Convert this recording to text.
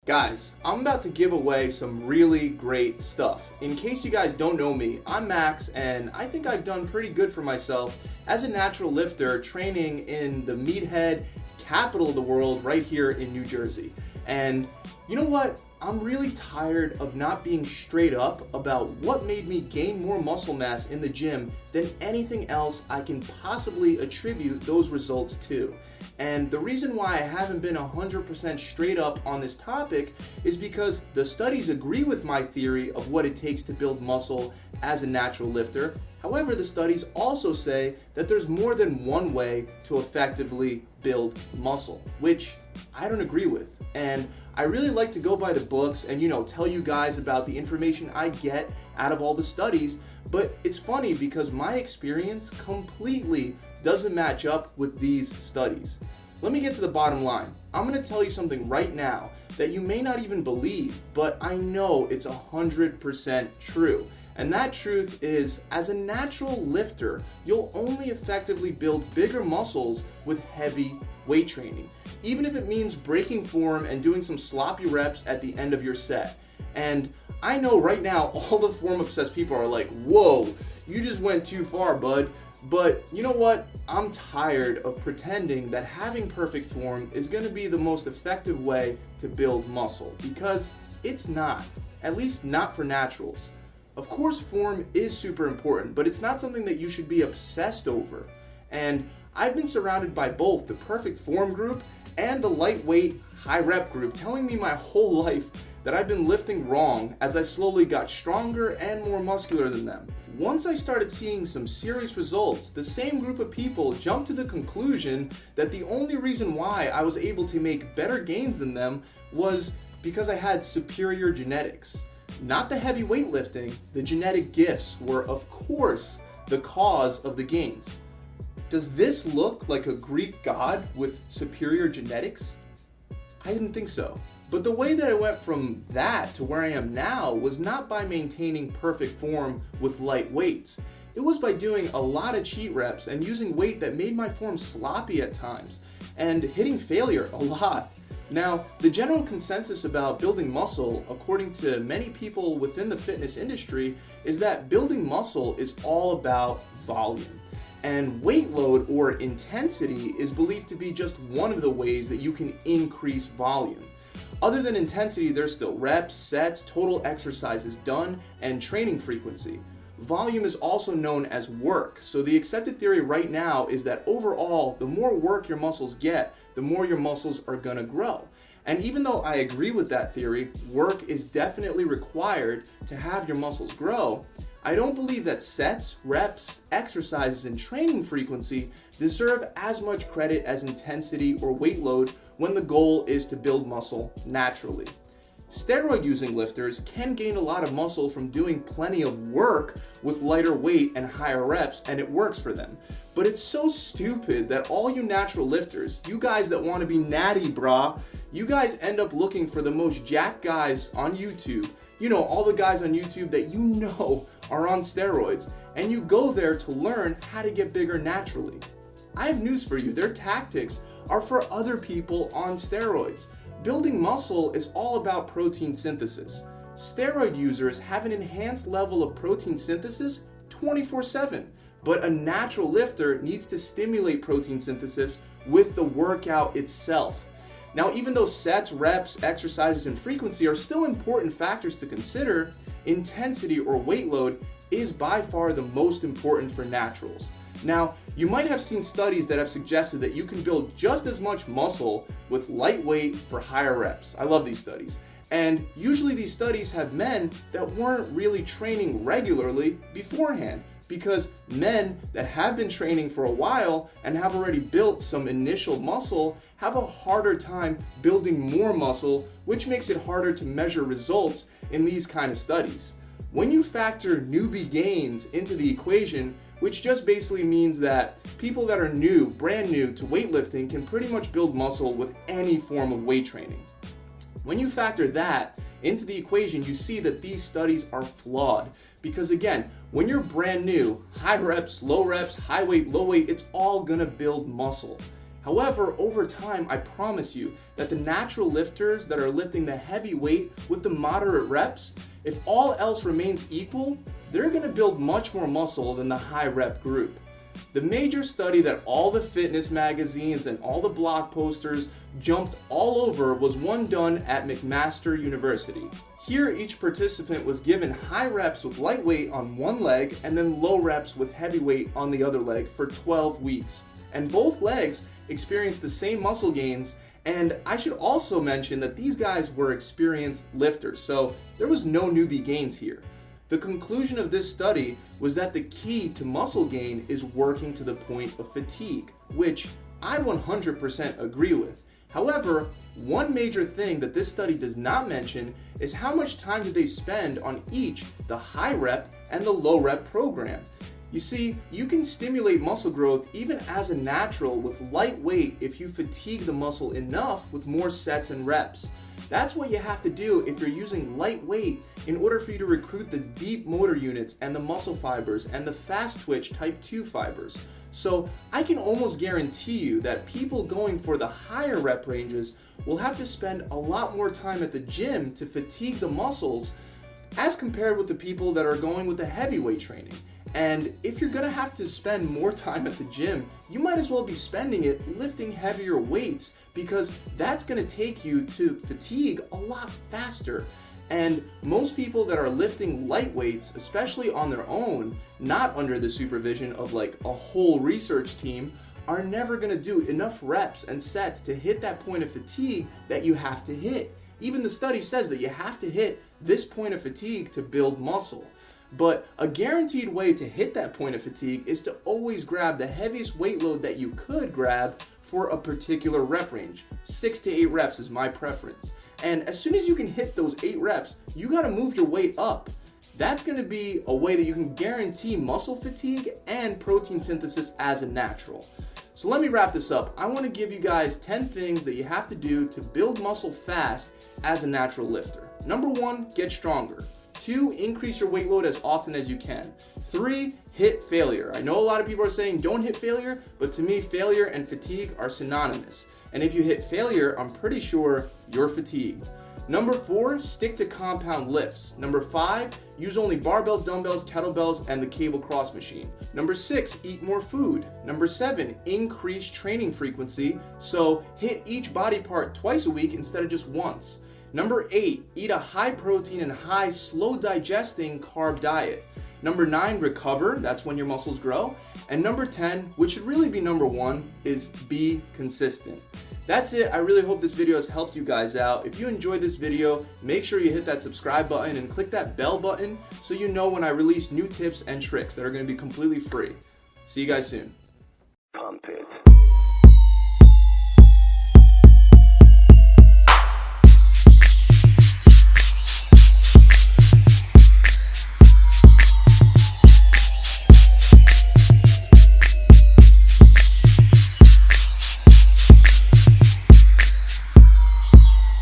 Guys, I'm about to give away some really great stuff. In case you guys don't know me, I'm Max, and I think I've done pretty good for myself as a natural lifter training in the meathead capital of the world right here in New Jersey. And you know what? I'm really tired of not being straight up about what made me gain more muscle mass in the gym than anything else I can possibly attribute those results to. And the reason why I haven't been 100% straight up on this topic is because the studies agree with my theory of what it takes to build muscle as a natural lifter. However, the studies also say that there's more than one way to effectively build muscle, which I don't agree with. And I really like to go by the books and, tell you guys about the information I get out of all the studies, but it's funny because my experience completely doesn't match up with these studies. Let me get to the bottom line. I'm going to tell you something right now that you may not even believe, but I know it's 100% true. And that truth is, as a natural lifter, you'll only effectively build bigger muscles with heavy weight training, even if it means breaking form and doing some sloppy reps at the end of your set. And I know right now all the form-obsessed people are like, whoa, you just went too far, bud. But you know what? I'm tired of pretending that having perfect form is going to be the most effective way to build muscle, because it's not, at least not for naturals. Of course, form is super important, but it's not something that you should be obsessed over. And I've been surrounded by both the perfect form group and the lightweight high rep group telling me my whole life that I've been lifting wrong as I slowly got stronger and more muscular than them. Once I started seeing some serious results, the same group of people jumped to the conclusion that the only reason why I was able to make better gains than them was because I had superior genetics. Not the heavy weightlifting, the genetic gifts were of course the cause of the gains. Does this look like a Greek god with superior genetics? I didn't think so. But the way that I went from that to where I am now was not by maintaining perfect form with light weights. It was by doing a lot of cheat reps and using weight that made my form sloppy at times and hitting failure a lot. Now, the general consensus about building muscle, according to many people within the fitness industry, is that building muscle is all about volume. And weight load or intensity is believed to be just one of the ways that you can increase volume. Other than intensity, there's still reps, sets, total exercises done, and training frequency. Volume is also known as work, so the accepted theory right now is that overall, the more work your muscles get, the more your muscles are gonna grow. And even though I agree with that theory, work is definitely required to have your muscles grow, I don't believe that sets, reps, exercises, and training frequency deserve as much credit as intensity or weight load when the goal is to build muscle naturally. Steroid-using lifters can gain a lot of muscle from doing plenty of work with lighter weight and higher reps, and it works for them. But it's so stupid that all you natural lifters, you guys that want to be natty, brah, you guys end up looking for the most jacked guys on YouTube. All the guys on YouTube that are on steroids, and you go there to learn how to get bigger naturally. I have news for you, their tactics are for other people on steroids. Building muscle is all about protein synthesis. Steroid users have an enhanced level of protein synthesis 24/7, but a natural lifter needs to stimulate protein synthesis with the workout itself. Now, even though sets, reps, exercises, and frequency are still important factors to consider, intensity or weight load is by far the most important for naturals. Now, you might have seen studies that have suggested that you can build just as much muscle with light weight for higher reps. I love these studies. And usually these studies have men that weren't really training regularly beforehand, because men that have been training for a while and have already built some initial muscle have a harder time building more muscle, which makes it harder to measure results in these kind of studies. When you factor newbie gains into the equation, which just basically means that people that are brand new to weightlifting can pretty much build muscle with any form of weight training. When you factor that into the equation, you see that these studies are flawed. Because again, when you're brand new, high reps, high weight, low weight, it's all gonna build muscle. However, over time, I promise you that the natural lifters that are lifting the heavy weight with the moderate reps, if all else remains equal, they're going to build much more muscle than the high rep group. The major study that all the fitness magazines and all the blog posters jumped all over was one done at McMaster University. Here, each participant was given high reps with light weight on one leg and then low reps with heavy weight on the other leg for 12 weeks. And both legs experienced the same muscle gains, and I should also mention that these guys were experienced lifters, so there was no newbie gains here. The conclusion of this study was that the key to muscle gain is working to the point of fatigue, which I 100% agree with. However, one major thing that this study does not mention is how much time did they spend on each the high rep and the low rep program. You see, you can stimulate muscle growth even as a natural with light weight if you fatigue the muscle enough with more sets and reps. That's what you have to do if you're using light weight in order for you to recruit the deep motor units and the muscle fibers and the fast twitch type 2 fibers. So I can almost guarantee you that people going for the higher rep ranges will have to spend a lot more time at the gym to fatigue the muscles as compared with the people that are going with the heavyweight training. And if you're gonna have to spend more time at the gym, you might as well be spending it lifting heavier weights, because that's gonna take you to fatigue a lot faster. And most people that are lifting light weights, especially on their own, not under the supervision of like a whole research team, are never gonna do enough reps and sets to hit that point of fatigue that you have to hit. Even the study says that you have to hit this point of fatigue to build muscle. But a guaranteed way to hit that point of fatigue is to always grab the heaviest weight load that you could grab for a particular rep range. 6 to 8 reps is my preference. And as soon as you can hit those 8 reps, you gotta move your weight up. That's gonna be a way that you can guarantee muscle fatigue and protein synthesis as a natural. So let me wrap this up. I wanna give you guys 10 things that you have to do to build muscle fast as a natural lifter. Number 1, get stronger. 2, increase your weight load as often as you can. 3, hit failure. I know a lot of people are saying don't hit failure, but to me, failure and fatigue are synonymous. And if you hit failure, I'm pretty sure you're fatigued. Number 4, stick to compound lifts. Number 5, use only barbells, dumbbells, kettlebells, and the cable cross machine. Number 6, eat more food. Number 7, increase training frequency. So hit each body part twice a week instead of just once. Number 8, eat a high protein and high slow digesting carb diet. Number 9, recover, that's when your muscles grow. And number 10, which should really be number 1, is be consistent. That's it. I really hope this video has helped you guys out. If you enjoyed this video, make sure you hit that subscribe button and click that bell button so you know when I release new tips and tricks that are going to be completely free. See you guys soon.